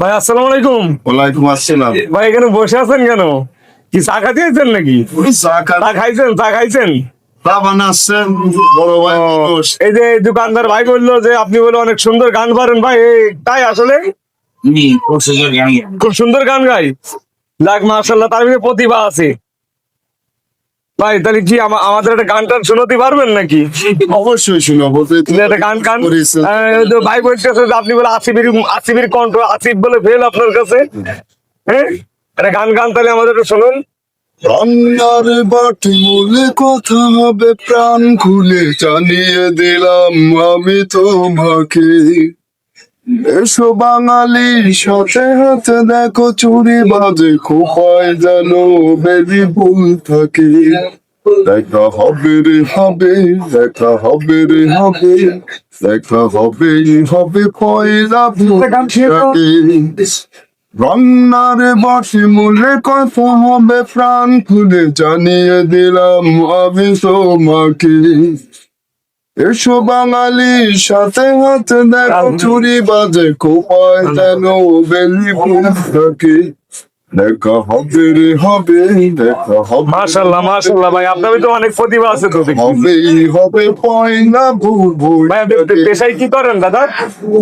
ভাই আসসালামু আলাইকুম। ওয়ালাইকুম আসসালাম। ভাই এখানে বসে আছেন কেন? কি চা খাইছেন নাকি? চা খাইছেন? চা বানাচ্ছেন বড় ভাই মানুষ। এই যে দোকানদার ভাই বললো যে আপনি বলে অনেক সুন্দর গান পারেন ভাই, তাই আসলে খুব সুন্দর গান গাই। লাগ মাশাআল্লাহ, তার ভিতরে প্রতিভা আছে ভাই। তাহলে কি আমাদের একটা গান টান শোনাতে পারবেন নাকি? অবশ্যই শুনবো। একটা গান ভাই বলতেছে যে আপনি বলে আসিফের কণ্ঠ, আসিফ বলে ফেল আপনার কাছে। হ্যাঁ, একটা গান তাহলে আমাদের একটু শুনুন। রান্নার বাটি বলে কথা হবে, প্রাণ খুলে জানিয়ে দিলাম আমি তোমাকে। এসো বাঙালির সাথে হাতে দেখো চুরি বাজে খোপায় যেন বেবি ফুল থাকে। দেখা হবে রে হবে, দেখা হবে রে হবে, দেখা হবে হবে পয়লা বৈশাখে। রান্নার বাসি মূলে কথা হবে, প্রাণ খুলে জানিয়ে দিলাম আমি তোমাকে। এসো বাঙালির সাথে হাতে দেখো চুরি বাজে খোপায় যেন বেলি ফুল থাকে। দেখা হবে রে হবে, দেখা হবে। মাশাআল্লাহ ভাই, আপনার তো অনেক প্রতিভা আছে তো দেখি। হবে পয়লা ভাই আপনি পেশায় কি করেন দাদা?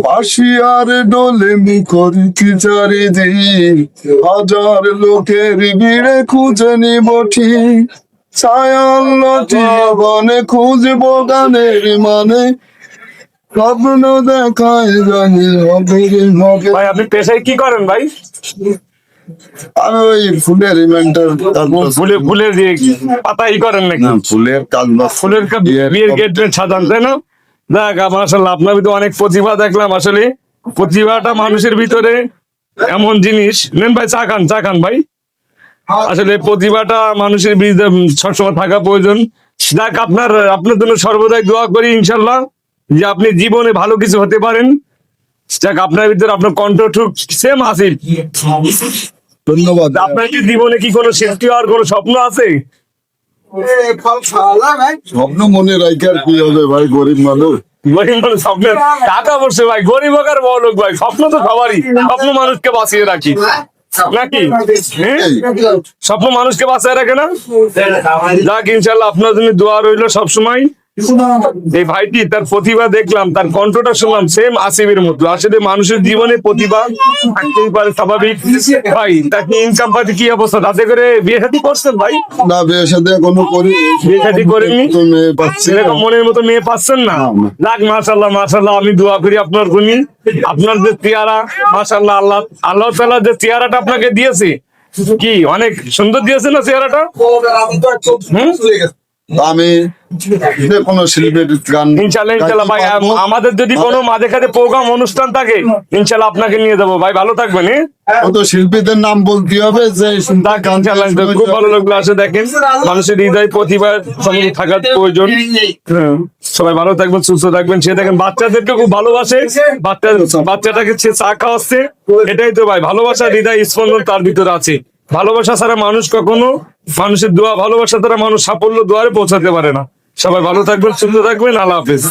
বাঁশি আর ডোলে মুখর কি চারিদিক, হাজার লোকের ভিড়ে খুঁজে নিব ঠিক ছায়াল জীবনে খুঁজবো গানের মানে, স্বপ্ন দেখায় জানি হবে রে হবে। ভাই আপনি পেশায় কি করেন ভাই? আমি ওই ফুলের ইভেন্টার ফুলের দিয়ে পাতা ই করেন নাকি? ফুলের কাজ ফুলের বিয়ের গেট সাজান, তাই না? দেখ মাশাআল্লাহ, আপনার ভিতরে অনেক প্রতিভা দেখলাম। আসলে প্রতিভাটা মানুষের ভিতরে এমন জিনিস। নেন ভাই চা খান ভাই। আসলে প্রতিভাটা মানুষের ভিতরে সবসময় থাকা প্রয়োজন। দেখ আপনার জন্য সর্বদাই দোয়া করি ইনশাল্লাহ যে আপনি জীবনে ভালো কিছু হতে পারেন। দেখ আপনার ভিতরে আপনার কণ্ঠ ঠিক সেম আসিফ। ধন্যবাদ। আপনার কি জীবনে কি কোনো সৃষ্টি হওয়ার কোনো স্বপ্ন আছে? স্বপ্ন মনে রাখি আর কি হবে ভাই, গরিব মানুষ। গরিব মানুষ স্বপ্নের টাকা বসে ভাই, গরিব হোক আর বড় লোক ভাই, স্বপ্ন তো সবারই। স্বপ্ন মানুষকে বাঁচিয়ে রাখি নাকি? স্বপ্ন মানুষকে বাঁচিয়ে রাখে না? যাক ইনশাল্লাহ আপনার জন্য দোয়া রইলো সবসময়। এই ভাইটি তার প্রতিভা দেখলাম, তার কণ্ঠটা শুনলাম সেম আসিফের মতো। আসলে মানুষের জীবনে প্রতিভা থাকতেই পারে, স্বাভাবিক ভাই। তাকে ইনকাম পাতি কি অবস্থা? তাতে করে বিয়ে শাদী করছেন ভাই? না, বিয়ে শাদী এখনো করি। বিয়ে শাদী করেননি? এরকম মনের মতো মেয়ে পাচ্ছেন না? যাক মাশাআল্লাহ, আমি দোয়া করি আপনার জন্য। আপনার যে চেহারা মাশাআল্লাহ, আল্লাহ তাআলা যে চেহারাটা আপনাকে দিয়েছে, কি অনেক সুন্দর দিয়েছে না চেহারাটা? আমি কোনো শিল্পীর গান ইনশাল্লাহ ভাই, আমাদের যদি কোনো মাঝে কাজে প্রোগ্রাম অনুষ্ঠান থাকে ইনশাল্লাহ আপনাকে নিয়ে যাবো ভাই। ভালো থাকবেন। কত শিল্পীদের নাম বলতে হবে যে খুব ভালো লাগলো। আসে দেখেন মানুষের হৃদয় প্রতিভা থাকার প্রয়োজন। সবাই ভালো থাকবেন, সুস্থ থাকবেন। সে দেখেন বাচ্চাদেরকে খুব ভালোবাসে, বাচ্চাটাকে সে চা খাওয়াচ্ছে। এটাই তো ভাই ভালোবাসা, হৃদয় স্পন্দন তার ভিতরে আছে। ভালোবাসা ছাড়া মানুষ কখনো, মানুষের দোয়া ভালোবাসা ছাড়া মানুষ সাফল্য দুয়ারে পৌঁছাতে পারে না। সবাই ভালো থাকবেন, সুস্থ থাকবেন। আল্লাহ হাফেজ।